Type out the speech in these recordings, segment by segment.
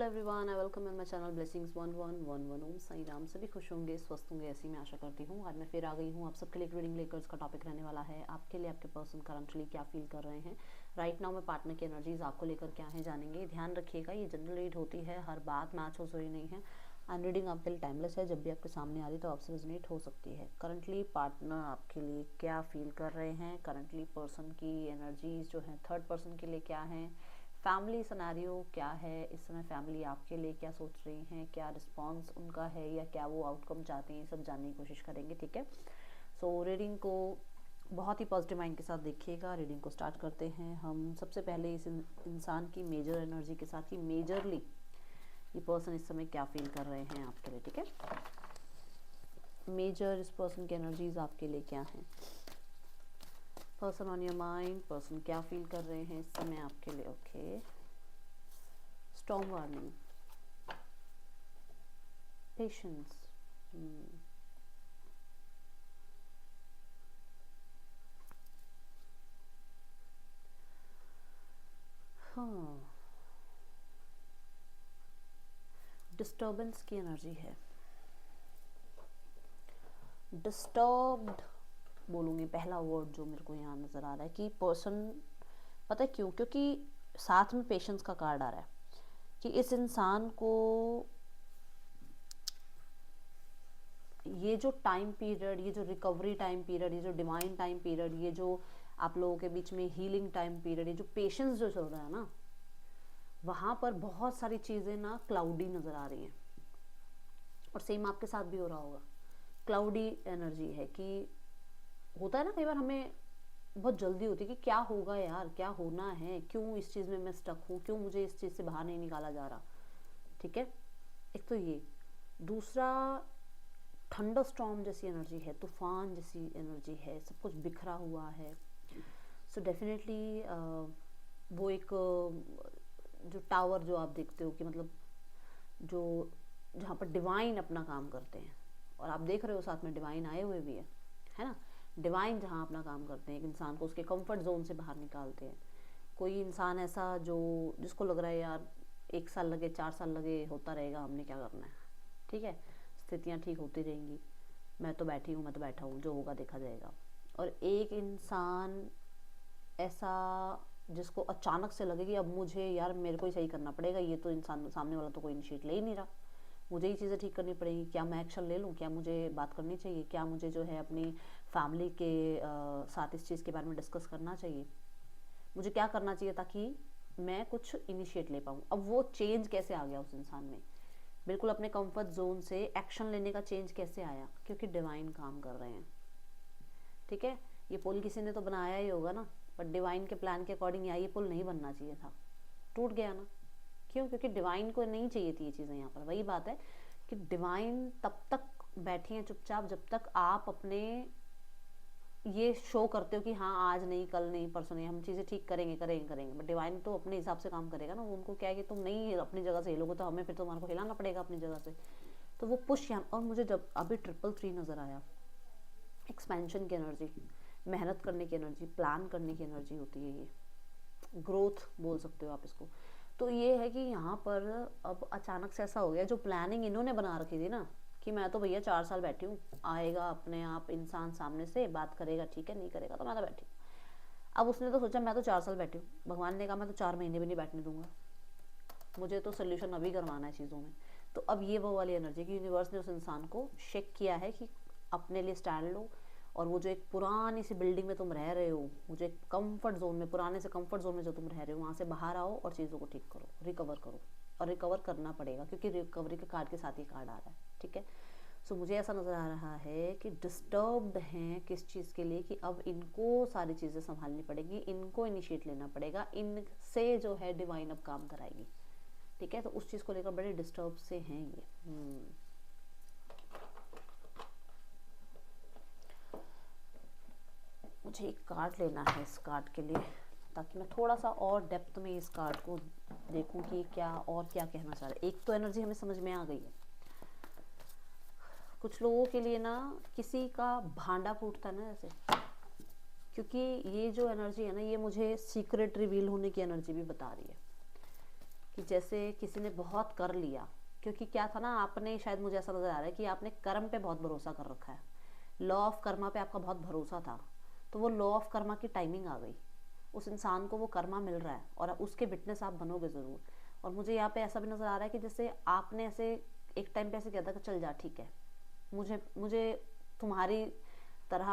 Hello everyone, I welcome in my channel blessings 1111 ओम साई राम। सभी खुश होंगे, स्वस्थ होंगे, ऐसी मैं आशा करती हूँ। आज मैं फिर आ गई हूँ आप सबके लिए एक रीडिंग लेकर। इसका टॉपिक रहने वाला है आपके लिए आपके पर्सन करंटली क्या फील कर रहे हैं राइट नाउ में। पार्टनर की एनर्जीज आपको लेकर क्या है जानेंगे। ध्यान रखिएगा, ये जनरल रीड होती है, हर बात मैच हो रही नहीं है। एंड रीडिंग आपके लिए टाइमलेस है, जब भी आपके सामने आ रही तो आपसे रेजोनेट हो सकती है। करंटली पार्टनर आपके लिए क्या फील कर रहे हैं, करंटली पर्सन की एनर्जीज जो है थर्ड पर्सन के लिए क्या है, फैमिली सिनेरियो क्या है इस समय, फैमिली आपके लिए क्या सोच रही हैं, क्या रिस्पांस उनका है या क्या वो आउटकम चाहते हैं, सब जानने की कोशिश करेंगे। ठीक है, सो रीडिंग को बहुत ही पॉजिटिव माइंड के साथ देखिएगा। रीडिंग को स्टार्ट करते हैं हम। सबसे पहले इस इंसान की मेजर एनर्जी के साथ ही मेजरली ये पर्सन इस समय क्या फील कर रहे हैं आपके लिए। ठीक है, मेजर इस पर्सन की एनर्जीज आपके लिए क्या है। Person on your mind, person क्या फील कर रहे हैं इस समय आपके लिए। ओके, स्टॉर्म वार्निंग, पेशेंस, हाँ, डिस्टर्बेंस की एनर्जी है। डिस्टर्ब्ड बोलूँगी पहला वर्ड जो मेरे को यहाँ नज़र आ रहा है कि पर्सन, पता है क्यों, क्योंकि साथ में पेशेंस का कार्ड आ रहा है कि इस इंसान को ये जो टाइम पीरियड, ये जो रिकवरी टाइम पीरियड, ये जो डिवाइन टाइम पीरियड, ये जो आप लोगों के बीच में हीलिंग टाइम पीरियड, ये जो पेशेंस जो चल रहा है ना, वहाँ पर बहुत सारी चीज़ें ना क्लाउडी नज़र आ रही हैं। और सेम आपके साथ भी हो रहा होगा। क्लाउडी एनर्जी है कि होता है ना कई बार हमें बहुत जल्दी होती है कि क्या होगा यार, क्या होना है, क्यों इस चीज़ में मैं स्टक हूँ, क्यों मुझे इस चीज़ से बाहर नहीं निकाला जा रहा। ठीक है, एक तो ये। दूसरा, थंडर स्टॉर्म जैसी एनर्जी है, तूफान जैसी एनर्जी है, सब कुछ बिखरा हुआ है। सो डेफिनेटली वो एक जो टावर जो आप देखते हो कि मतलब जो जहाँ पर डिवाइन अपना काम करते हैं, और आप देख रहे हो साथ में डिवाइन आए हुए भी है ना। डिवाइन जहाँ अपना काम करते हैं, एक इंसान को उसके कंफर्ट जोन से बाहर निकालते हैं। कोई इंसान ऐसा जो जिसको लग रहा है यार 1 साल लगे 4 साल लगे होता रहेगा, हमने क्या करना है। ठीक है, स्थितियाँ ठीक होती रहेंगी, मैं तो बैठी हूँ, मैं तो बैठा हूँ, जो होगा देखा जाएगा। और एक इंसान ऐसा जिसको अचानक से लगे कि अब मुझे यार मेरे को ही सही करना पड़ेगा, ये तो इंसान सामने वाला तो कोई इनिशिएट ले ही नहीं रहा, मुझे ही चीज़ें ठीक करनी पड़ेगी। क्या मैं एक्शन ले लूँ, क्या मुझे बात करनी चाहिए, क्या मुझे जो है अपनी फैमिली के साथ इस चीज़ के बारे में डिस्कस करना चाहिए, मुझे क्या करना चाहिए ताकि मैं कुछ इनिशिएट ले पाऊँ। अब वो चेंज कैसे आ गया उस इंसान में, बिल्कुल अपने कंफर्ट जोन से एक्शन लेने का चेंज कैसे आया, क्योंकि डिवाइन काम कर रहे हैं। ठीक है, ये पुल किसी ने तो बनाया ही होगा ना, पर डिवाइन के प्लान के अकॉर्डिंग ये पुल नहीं बनना चाहिए था, टूट गया ना। क्यों? क्योंकि डिवाइन को नहीं चाहिए थी ये चीज़ें। यहाँ पर वही बात है कि डिवाइन तब तक बैठी हैं चुपचाप जब तक आप अपने ये शो करते हो कि हाँ आज नहीं, कल नहीं, परसों नहीं, हम चीज़ें ठीक करेंगे करेंगे करेंगे। बट डिवाइन तो अपने हिसाब से काम करेगा ना। उनको क्या है कि तुम नहीं अपनी जगह से हिलोगे तो हमें फिर तुम्हारे को हिलाना पड़ेगा अपनी जगह से। तो वो पुश यहाँ। और मुझे जब अभी 333 नज़र आया, एक्सपेंशन की एनर्जी, मेहनत करने की एनर्जी, प्लान करने की एनर्जी होती है, ये ग्रोथ बोल सकते हो आप इसको। तो ये है कि यहाँ पर अब अचानक से ऐसा हो गया, जो प्लानिंग इन्होंने बना रखी थी ना कि मैं तो भैया 4 साल बैठी हूँ, आएगा अपने आप इंसान सामने से बात करेगा, ठीक है, नहीं करेगा तो मैं तो बैठी हूँ। अब उसने तो सोचा मैं तो 4 साल बैठी हूँ, भगवान ने कहा मैं तो 4 महीने भी नहीं बैठने दूंगा, मुझे तो सोल्यूशन अभी करवाना है चीज़ों में। तो अब ये वो वाली एनर्जी कि यूनिवर्स ने उस इंसान को शेक किया है कि अपने लिए स्टैंड लो। और वो जो एक पुरानी सी बिल्डिंग में तुम रह रहे हो, वो जो एक कंफर्ट जोन में, पुराने से कंफर्ट जोन में जो तुम रह रहे हो, वहाँ से बाहर आओ और चीज़ों को ठीक करो, रिकवर करो। और रिकवर करना पड़ेगा क्योंकि रिकवरी के कार्ड के साथ ही कार्ड आ रहा है। ठीक है, सो मुझे ऐसा नज़र आ रहा है कि डिस्टर्ब्ड हैं किस चीज़ के लिए, कि अब इनको सारी चीज़ें संभालनी पड़ेगी, इनको इनिशिएट लेना पड़ेगा, इनसे जो है डिवाइन अब काम कराएगी। ठीक है, तो उस चीज़ को लेकर बड़े डिस्टर्ब से हैं ये। मुझे एक कार्ड लेना है इस कार्ड के लिए, ताकि मैं थोड़ा सा और डेप्थ में इस कार्ड को देखूं कि क्या और क्या कहना चाह रहा है। एक तो एनर्जी हमें समझ में आ गई है, कुछ लोगों के लिए ना किसी का भांडा फूटता है ना जैसे, क्योंकि ये जो एनर्जी है ना, ये मुझे सीक्रेट रिवील होने की एनर्जी भी बता रही है कि जैसे किसी ने बहुत कर लिया, क्योंकि क्या था ना, आपने शायद, मुझे ऐसा नज़र आ रहा है कि आपने कर्म पे बहुत भरोसा कर रखा है, लॉ ऑफ कर्मा पे आपका बहुत भरोसा था, तो वो लॉ ऑफ कर्मा की टाइमिंग आ गई, उस इंसान को वो कर्मा मिल रहा है और उसके विटनेस आप बनोगे ज़रूर। और मुझे यहाँ पे ऐसा भी नज़र आ रहा है कि जैसे आपने ऐसे एक टाइम पे ऐसे किया था कि चल जा ठीक है, मुझे मुझे तुम्हारी तरह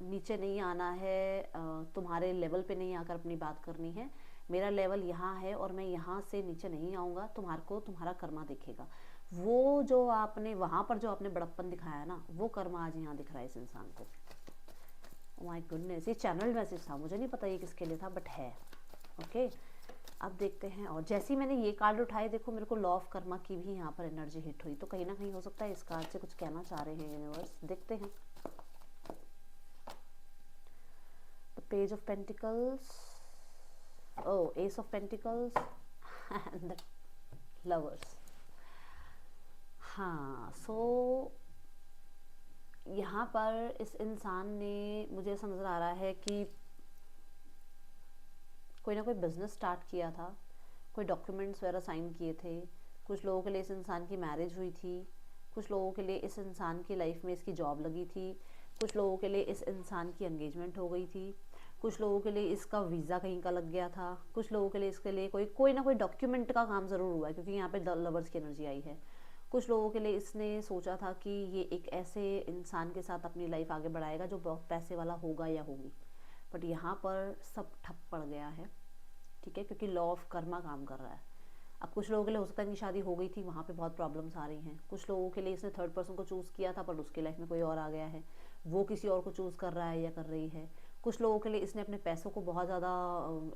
नीचे नहीं आना है, तुम्हारे लेवल पे नहीं आकर अपनी बात करनी है, मेरा लेवल यहाँ है और मैं यहाँ से नीचे नहीं आऊँगा, तुम्हारे को तुम्हारा कर्मा दिखेगा। वो जो आपने वहाँ पर जो आपने बड़प्पन दिखाया ना, वो कर्मा आज यहाँ दिख रहा है इस इंसान को। माय गुडनेस, ये चैनल मैसेज था, मुझे नहीं पता ये किसके लिए था, बट है। ओके, अब देखते हैं। और जैसे ही मैंने ये कार्ड उठाए, देखो मेरे को लॉ ऑफ कर्मा की भी यहाँ पर एनर्जी हिट हुई, तो कहीं ना कहीं हो सकता है इस कार्ड से कुछ कहना चाह रहे हैं यूनिवर्स। देखते हैं। The page of pentacles, oh S of pentacles and the lovers. हाँ, सो यहाँ पर इस इंसान ने, मुझे ऐसा नज़र आ रहा है कि कोई ना कोई बिजनेस स्टार्ट किया था, कोई डॉक्यूमेंट्स वगैरह साइन किए थे, कुछ लोगों के लिए इस इंसान की मैरिज हुई थी, कुछ लोगों के लिए इस इंसान की लाइफ में इसकी जॉब लगी थी, कुछ लोगों के लिए इस इंसान की एंगेजमेंट हो गई थी, कुछ लोगों के लिए इसका वीज़ा कहीं का लग गया था, कुछ लोगों के लिए इसके लिए कोई ना कोई डॉक्यूमेंट का काम ज़रूर हुआ है, क्योंकि यहाँ पे द लवर्स की एनर्जी आई है। कुछ लोगों के लिए इसने सोचा था कि ये एक ऐसे इंसान के साथ अपनी लाइफ आगे बढ़ाएगा जो बहुत पैसे वाला होगा या होगी, बट यहाँ पर सब ठप पड़ गया है, ठीक है, क्योंकि लॉ ऑफ कर्मा काम कर रहा है। अब कुछ लोगों के लिए हो सकता है कि शादी हो गई थी, वहाँ पे बहुत प्रॉब्लम्स आ रही हैं। कुछ लोगों के लिए इसने थर्ड पर्सन को चूज़ किया था, पर उसकी लाइफ में कोई और आ गया है, वो किसी और को चूज़ कर रहा है या कर रही है। कुछ लोगों के लिए इसने अपने पैसों को बहुत ज़्यादा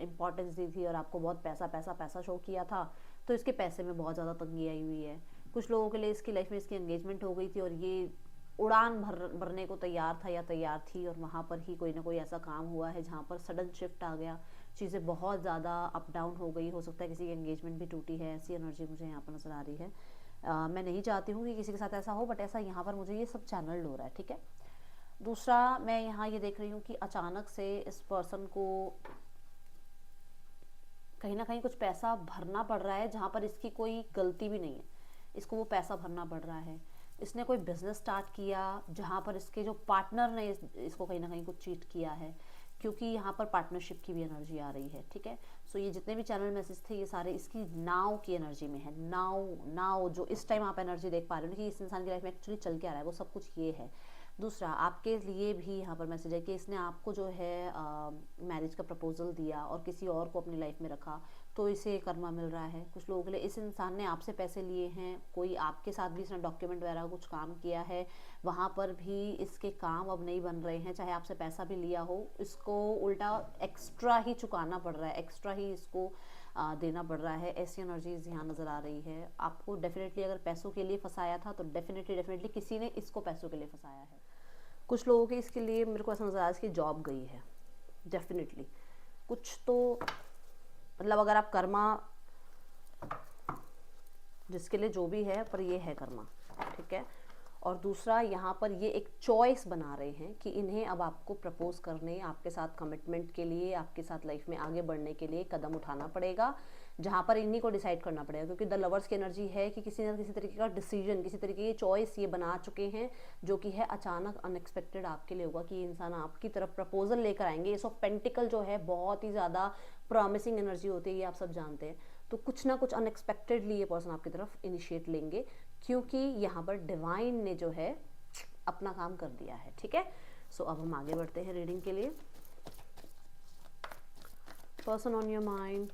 इंपॉर्टेंस दी थी और आपको बहुत पैसा पैसा पैसा शो किया था, तो इसके पैसे में बहुत ज़्यादा तंगी आई हुई है। कुछ लोगों के लिए इसकी लाइफ में इसकी एंगेजमेंट हो गई थी और ये उड़ान भरने को तैयार था या तैयार थी, और वहाँ पर ही कोई ना कोई ऐसा काम हुआ है जहाँ पर सडन शिफ्ट आ गया, चीज़ें बहुत ज़्यादा अप डाउन हो गई। हो सकता है किसी की एंगेजमेंट भी टूटी है, ऐसी एनर्जी मुझे यहाँ पर नज़र आ रही है। मैं नहीं चाहती हूँ कि किसी के साथ ऐसा हो, बट ऐसा यहाँ पर मुझे ये सब चैनल हो रहा है, ठीक है। दूसरा, मैं यहाँ ये देख रही हूँ कि अचानक से इस पर्सन को कहीं ना कहीं कुछ पैसा भरना पड़ रहा है जहाँ पर इसकी कोई गलती भी नहीं है, इसको वो पैसा भरना पड़ रहा है। इसने कोई बिजनेस स्टार्ट किया जहाँ पर इसके जो पार्टनर ने इसको कहीं ना कहीं कुछ चीट किया है, क्योंकि यहाँ पर पार्टनरशिप की भी एनर्जी आ रही है, ठीक है। सो ये जितने भी चैनल मैसेज थे, ये सारे इसकी नाव की एनर्जी में है। नाव नाव जो इस टाइम आप एनर्जी देख पा रहे हो कि इस इंसान की लाइफ में एक्चुअली चल के आ रहा है, वो सब कुछ ये है। दूसरा, आपके लिए भी यहाँ पर मैसेज है कि इसने आपको जो है मैरिज का प्रपोजल दिया और किसी और को अपनी लाइफ में रखा, तो इसे कर्मा मिल रहा है। कुछ लोगों के लिए इस इंसान ने आपसे पैसे लिए हैं, कोई आपके साथ भी इसने डॉक्यूमेंट वगैरह कुछ काम किया है, वहाँ पर भी इसके काम अब नहीं बन रहे हैं। चाहे आपसे पैसा भी लिया हो, इसको उल्टा एक्स्ट्रा ही चुकाना पड़ रहा है, एक्स्ट्रा ही इसको देना पड़ रहा है। ऐसी एनर्जीज यहाँ नज़र आ रही है। आपको डेफिनेटली अगर पैसों के लिए फंसाया था, तो डेफिनेटली किसी ने इसको पैसों के लिए फंसाया है। कुछ लोगों के इसके लिए मेरे को ऐसा नज़र आ रहा है इसकी जॉब गई है, डेफिनेटली कुछ तो, मतलब अगर आप कर्मा, जिसके लिए जो भी है, पर ये है कर्मा, ठीक है। और दूसरा, यहाँ पर ये एक चॉइस बना रहे हैं कि इन्हें अब आपको प्रपोज करने, आपके साथ कमिटमेंट के लिए, आपके साथ लाइफ में आगे बढ़ने के लिए कदम उठाना पड़ेगा, जहाँ पर इन्हीं को डिसाइड करना पड़ेगा। क्योंकि द लवर्स की एनर्जी है कि किसी न किसी तरीके का डिसीजन, किसी तरीके की चॉइस ये बना चुके हैं, जो कि है अचानक अनएक्सपेक्टेड आपके लिए होगा कि इंसान आपकी तरफ प्रपोजल लेकर आएंगे। एस ऑफ पेंटिकल जो है बहुत ही ज़्यादा प्रॉमिसिंग एनर्जी होती है, ये आप सब जानते हैं। तो कुछ ना कुछ अनएक्सपेक्टेडली ये पर्सन आपकी तरफ इनिशिएट लेंगे, क्योंकि यहाँ पर डिवाइन ने जो है अपना काम कर दिया है, ठीक है। सो अब हम आगे बढ़ते हैं रीडिंग के लिए। Person on your mind,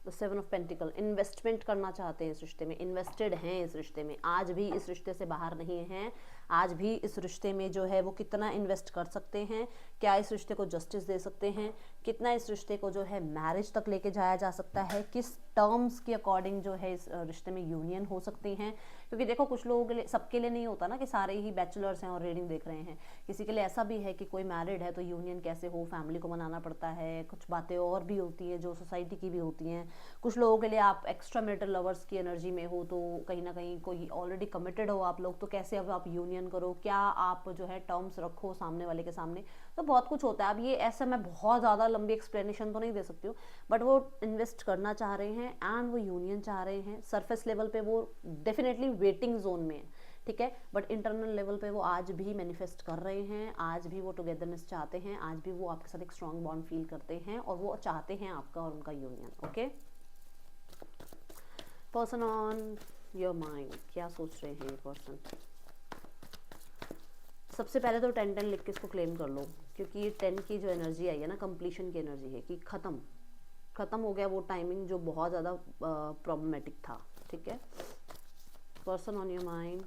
the seven of pentacle. Investment करना चाहते हैं इस रिश्ते में, इन्वेस्टेड हैं इस रिश्ते में, आज भी इस रिश्ते से बाहर नहीं हैं, आज भी इस रिश्ते में जो है वो कितना इन्वेस्ट कर सकते हैं, क्या इस रिश्ते को जस्टिस दे सकते हैं, कितना इस रिश्ते को जो है मैरिज तक लेके जाया जा सकता है, किस टर्म्स के अकॉर्डिंग जो है इस रिश्ते में यूनियन हो सकती हैं। क्योंकि देखो, कुछ लोगों के लिए, सबके लिए नहीं होता ना कि सारे ही बैचलर्स हैं और रीडिंग देख रहे हैं। किसी के लिए ऐसा भी है कि कोई मैरिड है, तो यूनियन कैसे हो, फैमिली को मनाना पड़ता है, कुछ बातें और भी होती हैं जो सोसाइटी की भी होती हैं। कुछ लोगों के लिए आप एक्स्ट्रा मैरिटल लवर्स की एनर्जी में हो, तो कहीं ना कहीं कोई ऑलरेडी कमिटेड हो आप लोग, तो कैसे अब आप यूनियन यूनियन करो, क्या आप जो है टर्म्स रखो सामने वाले के सामने, तो बहुत कुछ होता है। अब ये ऐसा मैं बहुत ज़्यादा लंबी एक्सप्लेनेशन तो नहीं दे सकती हूँ, बट वो इन्वेस्ट करना चाह रहे हैं एंड वो यूनियन चाह रहे हैं। सरफेस लेवल पे वो डेफिनेटली वेटिंग जोन में है, ठीक है, बट इंटरनल लेवल पे वो आज भी मैनिफेस्ट कर रहे हैं, आज भी वो टुगेदरनेस चाहते हैं, आज भी वो आपके साथ एक स्ट्रॉन्ग बॉन्ड फील करते हैं और वो चाहते हैं आपका और उनका union. Okay, person on your mind, क्या सोच रहे हैं ये पर्सन? सबसे पहले तो 10-10 लिख के इसको क्लेम कर लो, क्योंकि ये 10 की जो एनर्जी आई है ना, कंप्लीशन की एनर्जी है कि खत्म हो गया वो टाइमिंग जो बहुत ज़्यादा प्रॉब्लमेटिक था, ठीक है। Person on your mind,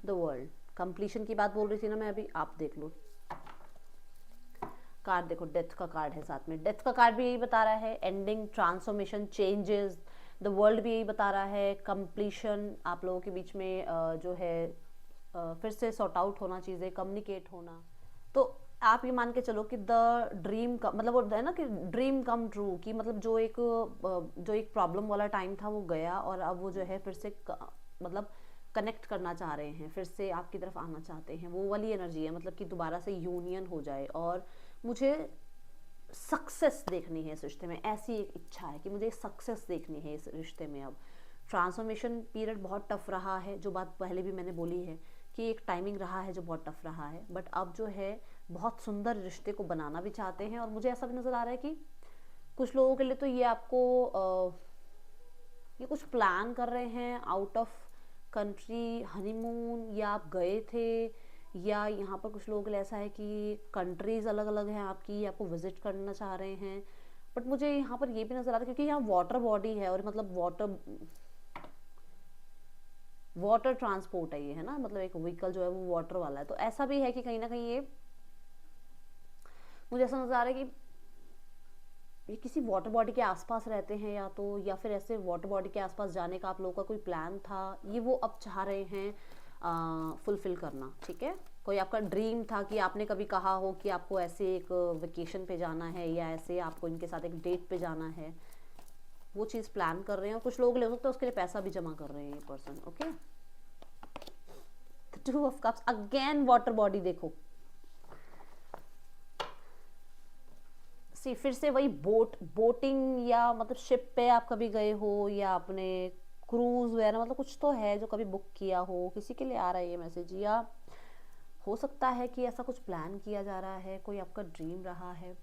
the world, completion की बात बोल रही थी ना मैं अभी, आप देख लो कार्ड, देखो डेथ का कार्ड है साथ में, डेथ का कार्ड भी यही बता रहा है, ending, transformation, changes. The world भी यही बता रहा है, कंप्लीशन, आप लोगों के बीच में जो है फिर से सॉर्ट आउट होना, चीज़ें कम्युनिकेट होना। तो आप ये मान के चलो कि द ड्रीम का मतलब वो है ना कि ड्रीम कम ट्रू, कि मतलब जो एक प्रॉब्लम वाला टाइम था वो गया और अब वो जो है फिर से मतलब कनेक्ट करना चाह रहे हैं, फिर से आपकी तरफ आना चाहते हैं, वो वाली एनर्जी है, मतलब कि दोबारा से यूनियन हो जाए। और मुझे सक्सेस देखनी है इस रिश्ते में, ऐसी एक इच्छा है कि मुझे सक्सेस देखनी है इस रिश्ते में। अब ट्रांसफॉर्मेशन पीरियड बहुत टफ रहा है, जो बात पहले भी मैंने बोली है कि एक टाइमिंग रहा है जो बहुत टफ रहा है, बट अब जो है बहुत सुंदर रिश्ते को बनाना भी चाहते हैं। और मुझे ऐसा भी नज़र आ रहा है कि कुछ लोगों के लिए तो ये आपको ये कुछ प्लान कर रहे हैं आउट ऑफ कंट्री हनीमून, या आप गए थे, या यहाँ पर कुछ लोगों के लिए ऐसा है कि कंट्रीज अलग अलग हैं आपकी, आपको विजिट करना चाह रहे हैं। बट मुझे यहाँ पर ये भी नज़र आ रहा है क्योंकि यहाँ वाटर बॉडी है और मतलब वाटर ट्रांसपोर्ट है ये, है ना, मतलब एक व्हीकल जो है वो वाटर वाला है। तो ऐसा भी है कि कहीं ना कहीं ये मुझे ऐसा नज़र आ रहा है कि ये किसी वाटर बॉडी के आसपास रहते हैं या तो, या फिर ऐसे वाटर बॉडी के आसपास जाने का आप लोगों का कोई प्लान था, ये वो अब चाह रहे हैं फुलफिल करना, ठीक है। कोई आपका ड्रीम था कि आपने कभी कहा हो कि आपको ऐसे एक वेकेशन पे जाना है या ऐसे आपको इनके साथ एक डेट पे जाना है, वो चीज़ प्लान कर रहे हैं। और कुछ लोग ले सकते हैं उसके लिए पैसा भी जमा कर रहे हैं ये person. Okay, two of cups again, water body देखो, फिर से वही बोटिंग या मतलब शिप पे आप कभी गए हो या आपने क्रूज वगैरह, मतलब कुछ तो है जो कभी बुक किया हो, किसी के लिए आ रहा है ये मैसेज। या हो सकता है कि ऐसा कुछ प्लान किया जा रहा है, कोई आपका ड्रीम रहा है।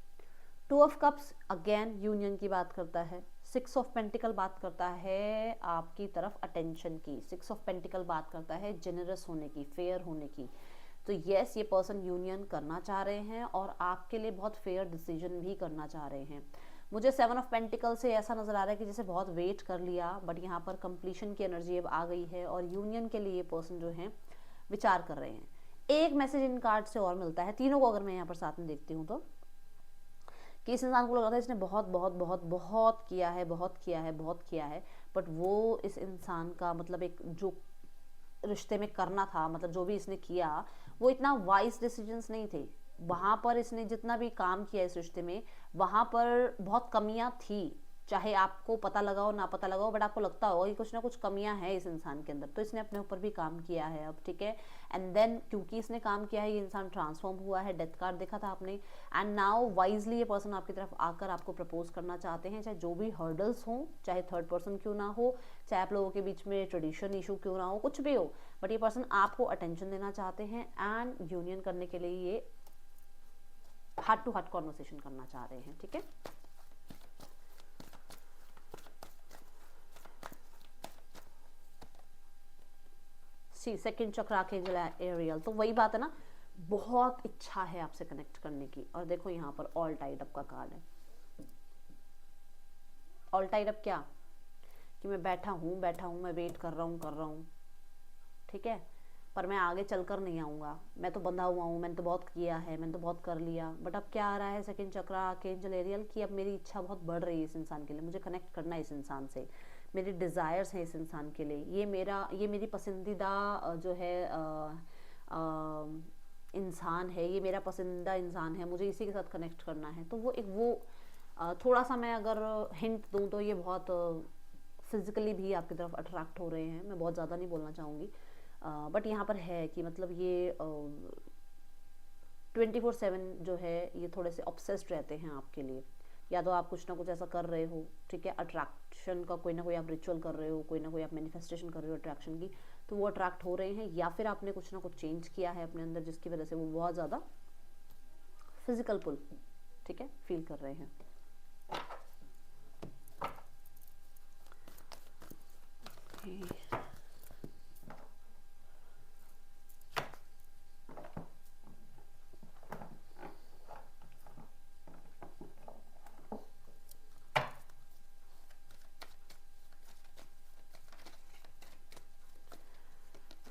Two of cups again union की बात करता है। 6 ऑफ पेंटिकल बात करता है आपकी तरफ अटेंशन की। 6 ऑफ पेंटिकल बात करता है जेनरस होने की, फेयर होने की। तो यस, ये पर्सन यूनियन करना चाह रहे हैं और आपके लिए बहुत फेयर डिसीजन भी करना चाह रहे हैं। मुझे 7 ऑफ पेंटिकल से ऐसा नज़र आ रहा है कि जैसे बहुत वेट कर लिया, बट यहाँ पर कंप्लीशन की एनर्जी अब आ गई है और यूनियन के लिए ये पर्सन जो है विचार कर रहे हैं। एक मैसेज इन कार्ड से और मिलता है, तीनों को अगर मैं यहाँ पर साथ में देखती हूँ तो, कि इस इंसान को लग रहा था इसने बहुत बहुत बहुत बहुत किया है, बहुत किया है, बहुत किया है, बट वो इस इंसान का मतलब एक जो रिश्ते में करना था, मतलब जो भी इसने किया वो इतना वाइज डिसीजंस नहीं थे। वहाँ पर इसने जितना भी काम किया इस रिश्ते में, वहाँ पर बहुत कमियां थी, चाहे आपको पता लगाओ ना पता लगाओ, बट आपको लगता होगा कि कुछ ना कुछ कमियां हैं इस इंसान के अंदर। तो इसने अपने ऊपर भी काम किया है अब, ठीक है। एंड देन क्योंकि इसने काम किया है, ये इंसान ट्रांसफॉर्म हुआ है। डेथ कार्ड देखा था आपने, एंड नाउ वाइजली ये पर्सन आपकी तरफ आकर आपको प्रपोज करना चाहते हैं, चाहे जो भी हर्डल्स हों, चाहे थर्ड पर्सन क्यों ना हो, चाहे आप लोगों के बीच में ट्रेडिशन इशू क्यों ना हो, कुछ भी हो, बट ये पर्सन आपको अटेंशन देना चाहते हैं एंड यूनियन करने के लिए ये हार्ट टू हार्ट कॉन्वर्सेशन करना चाह रहे हैं, ठीक है। सेकंड चक्र आर्कएंजल एरियल, तो वही बात है ना, बहुत इच्छा है आपसे कनेक्ट करने की। और देखो यहाँ पर ऑल टाइड अप का कार्ड है। ऑल टाइड अप क्या, कि मैं बैठा हूँ, मैं वेट कर रहा हूँ, ठीक है, पर मैं आगे चलकर नहीं आऊँगा, मैं तो बंधा हुआ हूँ, मैंने तो बहुत किया है, मैंने तो बहुत कर लिया। बट अब क्या आ रहा है सेकंड चक्र आर्कएंजल एरियल, की अब मेरी इच्छा बहुत बढ़ रही है इस इंसान के लिए, मुझे कनेक्ट करना है इस इंसान से, मेरे डिज़ायर्स हैं इस इंसान के लिए, ये मेरी पसंदीदा जो है इंसान है, ये मेरा पसंदीदा इंसान है, मुझे इसी के साथ कनेक्ट करना है। तो वो थोड़ा सा मैं अगर हिंट दूँ तो ये बहुत फिजिकली भी आपकी तरफ अट्रैक्ट हो रहे हैं, मैं बहुत ज़्यादा नहीं बोलना चाहूँगी। बट यहाँ पर है कि मतलब ये 24/7 जो है ये थोड़े से ऑब्सेस्ड रहते हैं आपके लिए। या तो आप कुछ ना कुछ ऐसा कर रहे हो, ठीक है, अट्रैक्शन का कोई ना कोई आप रिचुअल कर रहे हो, कोई ना कोई आप मैनिफेस्टेशन कर रहे हो अट्रैक्शन की, तो वो अट्रैक्ट हो रहे हैं, या फिर आपने कुछ ना कुछ चेंज किया है अपने अंदर जिसकी वजह से वो बहुत ज़्यादा फिजिकल पुल, ठीक है, फील कर रहे हैं।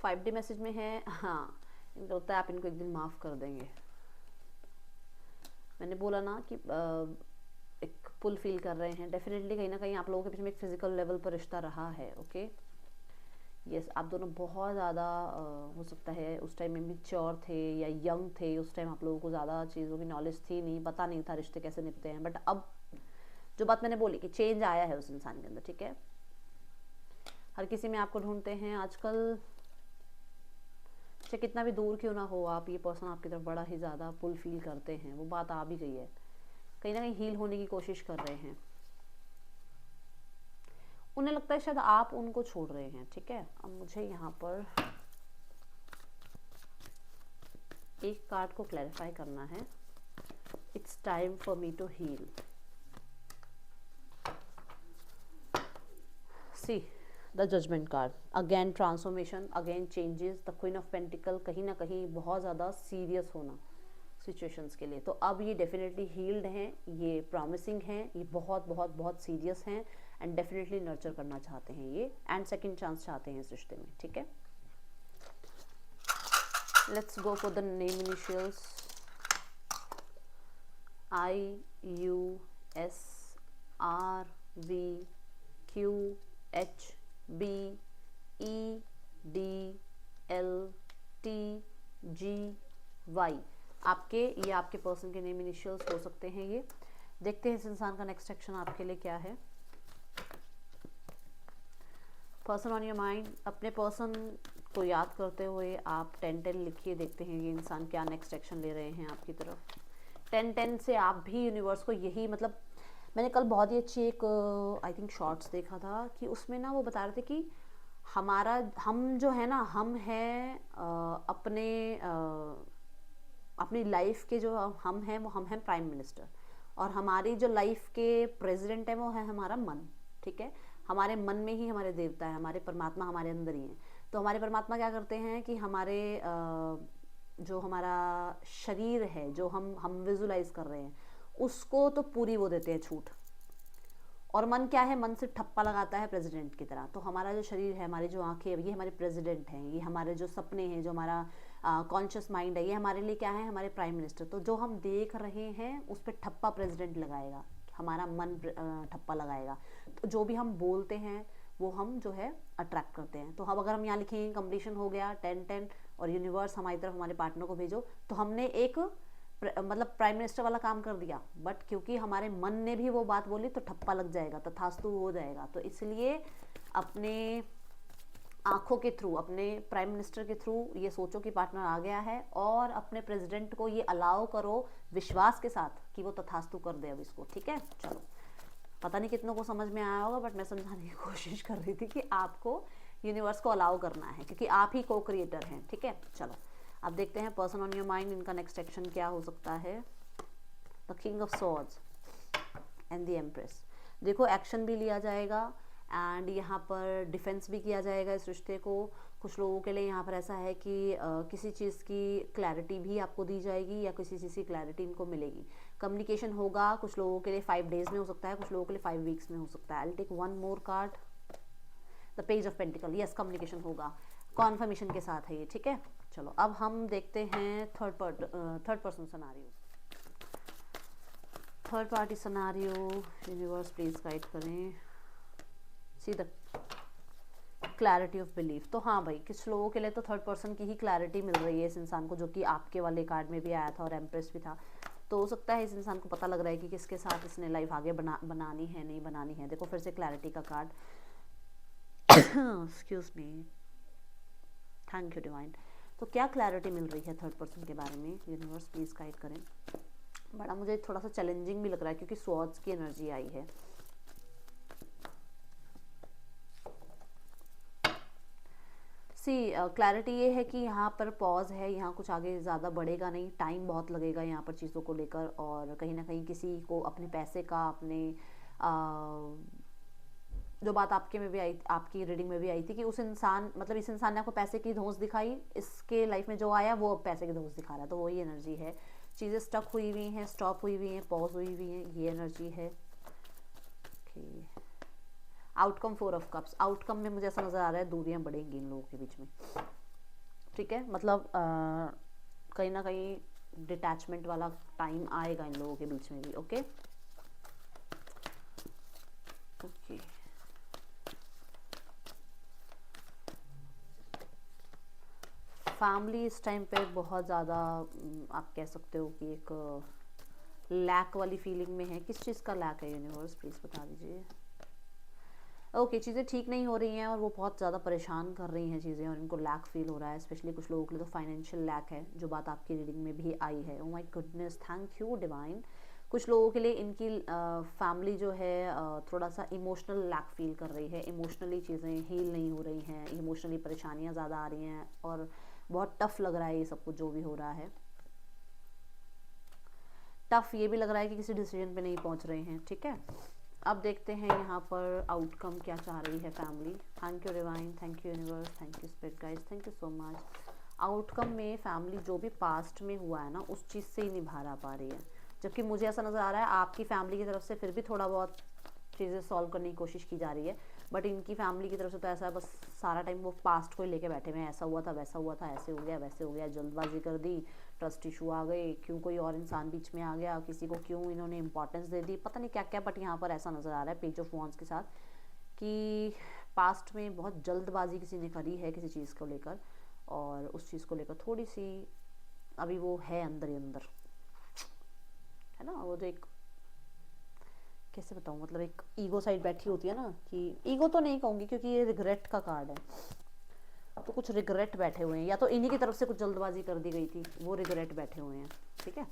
फाइव डी मैसेज में है, हाँ, इनको लगता है आप इनको एक दिन माफ़ कर देंगे। मैंने बोला ना कि एक पुल फील कर रहे हैं, डेफिनेटली कहीं ना कहीं आप लोगों के बीच में एक फिजिकल लेवल पर रिश्ता रहा है। ओके, यस, आप दोनों बहुत ज़्यादा हो सकता है उस टाइम में मैच्योर थे या यंग थे, उस टाइम आप लोगों को ज़्यादा चीज़ों की नॉलेज थी नहीं, पता नहीं था रिश्ते कैसे निपते हैं। बट अब जो बात मैंने बोली कि चेंज आया है उस इंसान के अंदर, ठीक है, हर किसी में आपको ढूंढते हैं आजकल, चाहे कितना भी दूर क्यों ना हो आप, ये पर्सन आपकी तरफ बड़ा ही ज़्यादा पुल फील करते हैं। वो बात आ भी गई है, कहीं ना कहीं हील होने की कोशिश कर रहे हैं। उन्हें लगता है शायद आप उनको छोड़ रहे हैं, ठीक है। अब मुझे यहाँ पर एक कार्ड को क्लैरिफाई करना है। It's time for me to heal. See the judgement card, again transformation, again changes, the queen of pentacle, कहीं ना कहीं बहुत ज़्यादा सीरियस होना सिचुएशंस के लिए। तो अब ये डेफिनेटली हील्ड हैं, ये प्रॉमिसिंग हैं, ये बहुत बहुत बहुत सीरियस हैं एंड डेफिनेटली नर्चर करना चाहते हैं ये, एंड सेकंड चांस चाहते हैं इस रिश्ते में, ठीक है। Let's go for the name initials, IUSRVQHBEDLTGY। आपके या आपके पर्सन के नेम इनिशियल्स हो सकते हैं ये। देखते हैं इस इंसान का नेक्स्ट एक्शन आपके लिए क्या है। पर्सन ऑन योर माइंड, अपने पर्सन को याद करते हुए आप 10-10 लिखिए, देखते हैं ये इंसान क्या नेक्स्ट एक्शन ले रहे हैं आपकी तरफ। 10-10 से आप भी यूनिवर्स को यही, मतलब मैंने कल बहुत ही अच्छी एक आई थिंक शॉर्ट्स देखा था कि उसमें ना वो बता रहे थे कि हम जो है ना, हम हैं अपने अपनी लाइफ के जो हम हैं वो हम हैं प्राइम मिनिस्टर, और हमारी जो लाइफ के प्रेसिडेंट है वो है हमारा मन, ठीक है। हमारे मन में ही हमारे देवता है, हमारे परमात्मा हमारे अंदर ही हैं। तो हमारे परमात्मा क्या करते हैं कि हमारे जो हमारा शरीर है, जो हम विजुलाइज कर रहे हैं, उसको तो पूरी वो देते हैं छूट, और मन क्या है, मन से ठप्पा लगाता है प्रेसिडेंट की तरह। तो हमारा जो शरीर है, हमारी जो आंखें, ये हमारे प्रेसिडेंट हैं, ये हमारे जो सपने हैं, जो हमारा कॉन्शियस माइंड है, ये हमारे लिए क्या है, हमारे प्राइम मिनिस्टर। तो जो हम देख रहे हैं उस पर ठप्पा प्रेसिडेंट लगाएगा, हमारा मन ठप्पा लगाएगा। तो जो भी हम बोलते हैं वो हम जो है अट्रैक्ट करते हैं। तो हम अगर हम यहाँ लिखेंगे कंप्लीशन हो गया 10-10 और यूनिवर्स हमारी तरफ हमारे पार्टनर को भेजो, तो हमने एक मतलब प्राइम मिनिस्टर वाला काम कर दिया। बट क्योंकि हमारे मन ने भी वो बात बोली तो ठप्पा लग जाएगा, तथास्तु हो जाएगा। तो इसलिए अपने आंखों के थ्रू, अपने प्राइम मिनिस्टर के थ्रू ये सोचो कि पार्टनर आ गया है, और अपने प्रेसिडेंट को ये अलाउ करो विश्वास के साथ कि वो तथास्तु कर दे अब इसको, ठीक है। चलो, पता नहीं कितनों को समझ में आया होगा, बट मैं समझाने की कोशिश कर रही थी कि आपको यूनिवर्स को अलाउ करना है, क्योंकि आप ही को क्रिएटर हैं, ठीक है। चलो, अब देखते हैं पर्सन ऑन योर माइंड, इनका नेक्स्ट एक्शन क्या हो सकता है। The king of swords and the empress. देखो, एक्शन भी लिया जाएगा एंड यहाँ पर डिफेंस भी किया जाएगा इस रिश्ते को। कुछ लोगों के लिए यहाँ पर ऐसा है कि किसी चीज़ की क्लैरिटी भी आपको दी जाएगी, या किसी चीज़ की क्लैरिटी इनको मिलेगी। कम्युनिकेशन होगा, कुछ लोगों के लिए 5 डेज में हो सकता है, कुछ लोगों के लिए 5 वीक्स में हो सकता है। I will take one more card, the page of pentacle. Yes, communication होगा, कॉन्फर्मेशन के साथ है ये, ठीक है। चलो, अब हम देखते हैं third person scenario, third party scenario. Universe please guide करें। See the clarity of belief. तो हाँ भाई, कुछ लोगों के लिए तो थर्ड पर्सन की ही क्लैरिटी मिल रही है इस इंसान को, जो कि आपके वाले कार्ड में भी आया था और एम्प्रेस भी था। तो हो सकता है इस इंसान को पता लग रहा है कि किसके साथ इसने लाइफ आगे बनानी है, नहीं बनानी है। देखो फिर से क्लैरिटी का card, excuse me, thank you divine. तो क्या क्लैरिटी मिल रही है थर्ड पर्सन के बारे में, यूनिवर्स प्लीज़ गाइड करें। बड़ा मुझे थोड़ा सा चैलेंजिंग भी लग रहा है क्योंकि स्वॉर्ड्स की एनर्जी आई है। सी क्लैरिटी ये है कि यहाँ पर पॉज है, यहाँ कुछ आगे ज़्यादा बढ़ेगा नहीं, टाइम बहुत लगेगा यहाँ पर चीज़ों को लेकर, और कहीं ना कहीं किसी को अपने पैसे का, अपने जो बात आपके में भी आई, आपकी रीडिंग में भी आई थी कि उस इंसान, मतलब इस इंसान ने आपको पैसे की धौंस दिखाई, इसके लाइफ में जो आया वो अब पैसे की धौंस दिखा रहा है, तो वही एनर्जी है। चीज़ें स्टक हुई हुई हैं, स्टॉप हुई हुई हैं, पॉज हुई हुई हैं, ये एनर्जी है। Okay, outcome 4 of cups. Outcome में मुझे ऐसा नज़र आ रहा है दूरियां बढ़ेंगी इन लोगों के बीच में, ठीक है, मतलब कहीं ना कहीं डिटैचमेंट वाला टाइम आएगा इन लोगों के बीच में भी। ओके ओके, फैमिली इस टाइम पे बहुत ज़्यादा आप कह सकते हो कि एक लैक वाली फीलिंग में है। किस चीज़ का लैक है यूनिवर्स, प्लीज़ बता दीजिए। ओके, चीज़ें ठीक नहीं हो रही हैं और वो बहुत ज़्यादा परेशान कर रही हैं चीज़ें, और इनको लैक फील हो रहा है, स्पेशली कुछ लोगों के लिए तो फाइनेंशियल लैक है, जो बात आपकी रीडिंग में भी आई है। Oh my goodness, thank you divine. कुछ लोगों के लिए इनकी फैमिली जो है थोड़ा सा इमोशनल लैक फील कर रही है, इमोशनली चीज़ें हील नहीं हो रही हैं, इमोशनली परेशानियाँ ज़्यादा आ रही हैं, और बहुत टफ लग रहा है ये सब कुछ जो भी हो रहा है। टफ ये भी लग रहा है कि किसी डिसीजन पे नहीं पहुंच रहे हैं, ठीक है। अब देखते हैं यहाँ पर आउटकम क्या चाह रही है family. Thank you divine, thank you universe, thank you spirit guides, thank you so much. Outcome में फैमिली जो भी पास्ट में हुआ है ना, उस चीज़ से ही निभा पा रही है, जबकि मुझे ऐसा नज़र आ रहा है आपकी फैमिली की तरफ से फिर भी थोड़ा बहुत चीज़ें सॉल्व करने की कोशिश की जा रही है, बट इनकी फैमिली की तरफ से तो ऐसा है, बस सारा टाइम वो पास्ट को ही लेके बैठे हुए हैं, ऐसा हुआ था, वैसा हुआ था, ऐसे हो गया, वैसे हो गया, जल्दबाजी कर दी, ट्रस्ट इशू आ गए, क्यों कोई और इंसान बीच में आ गया, किसी को क्यों इन्होंने इंपॉर्टेंस दे दी, पता नहीं क्या क्या, बट यहाँ पर ऐसा नज़र आ रहा है पेज ऑफ वॉन्ड्स के साथ कि पास्ट में बहुत जल्दबाजी किसी ने करी है किसी चीज़ को लेकर, और उस चीज़ को लेकर थोड़ी सी अभी वो है अंदर ही अंदर, है ना, वो जो एक, कैसे बताऊँ, मतलब एक ईगो साइड बैठी होती है ना, कि ईगो तो नहीं कहूँगी क्योंकि ये रिग्रेट का कार्ड है, तो कुछ रिग्रेट बैठे हुए हैं, या तो इन्हीं की तरफ से कुछ जल्दबाजी कर दी गई थी, वो रिग्रेट बैठे हुए हैं, ठीक है।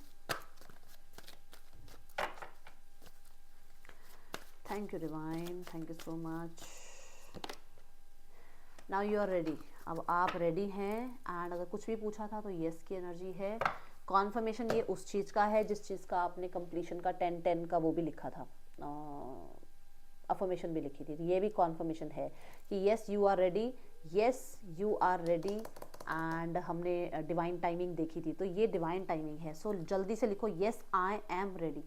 Thank you divine, thank you so much. Now you are ready, अब आप रेडी हैं, एंड अगर कुछ भी पूछा था तो यस की एनर्जी है। कॉन्फर्मेशन ये उस चीज़ का है जिस चीज़ का आपने कंप्लीशन का 10-10 का वो भी लिखा था, अफर्मेशन भी लिखी थी, तो ये भी कॉन्फर्मेशन है कि yes you are ready, yes you are ready, and हमने डिवाइन टाइमिंग देखी थी, तो ये डिवाइन टाइमिंग है, सो जल्दी से लिखो यस आई एम रेडी,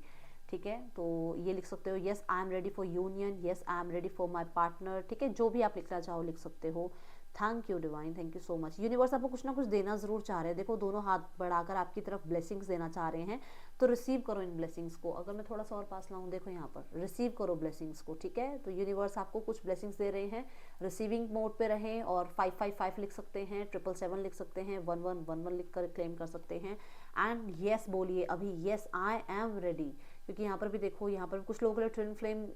ठीक है। तो ये लिख सकते हो yes I am ready for union, yes I am ready for my partner, ठीक है, जो भी आप लिखना चाहो लिख सकते हो। Thank you divine, thank you so much. Universe आपको कुछ ना कुछ देना ज़रूर चाह रहे हैं, देखो दोनों हाथ बढ़ाकर आपकी तरफ ब्लेसिंग्स देना चाह रहे हैं, तो रिसीव करो इन ब्लेसिंग्स को। अगर मैं थोड़ा सा और पास लाऊं, देखो यहाँ पर रिसीव करो ब्लेसिंग्स को, ठीक है। तो यूनिवर्स आपको कुछ ब्लेसिंग्स दे रहे हैं, रिसीविंग मोड पे रहें, और 555 लिख सकते हैं, 777 लिख सकते हैं, 1111 लिख कर क्लेम कर सकते हैं, एंड येस बोलिए अभी, येस आई एम रेडी, क्योंकि यहाँ पर भी देखो, यहाँ पर कुछ लोगों के लिए ट्विन फ्लेम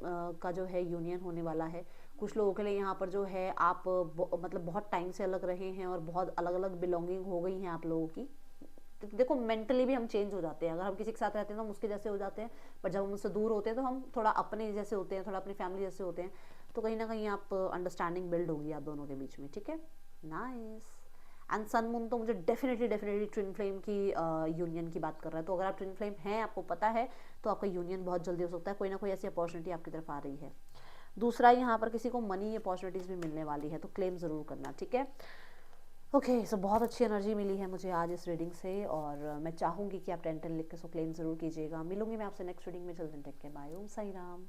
का जो है यूनियन होने वाला है, कुछ लोगों के लिए यहाँ पर जो है आप मतलब बहुत टाइम से अलग रहे हैं और बहुत अलग अलग बिलोंगिंग हो गई हैं आप लोगों की। तो देखो मेंटली भी हम चेंज हो जाते हैं, अगर हम किसी के साथ रहते हैं तो हम उसके जैसे हो जाते हैं, पर जब हम उससे दूर होते हैं तो हम थोड़ा अपने जैसे होते हैं, थोड़ा अपनी फैमिली जैसे होते हैं, तो कहीं ना कहीं आप अंडरस्टैंडिंग बिल्ड होगी आप दोनों के बीच में, ठीक है। नाइस। एंड सन मून तो मुझे डेफिनेटली ट्विन फ्लेम की यूनियन की बात कर रहा है, तो अगर आप ट्विन फ्लेम हैं, आपको पता है, तो आपका यूनियन बहुत जल्दी हो सकता है, कोई ना कोई ऐसी अपॉर्चुनिटी आपकी तरफ आ रही है। दूसरा, यहाँ पर किसी को मनी अपॉर्चुनिटीज़ भी मिलने वाली है, तो क्लेम ज़रूर करना, ठीक है। ओके, सो बहुत अच्छी एनर्जी मिली है मुझे आज इस रीडिंग से, और मैं चाहूँगी कि आप 10-10 लिख के सो क्लेम ज़रूर कीजिएगा। मिलूंगी मैं आपसे नेक्स्ट रीडिंग में, चलते टेक के बाय, ओम साई राम।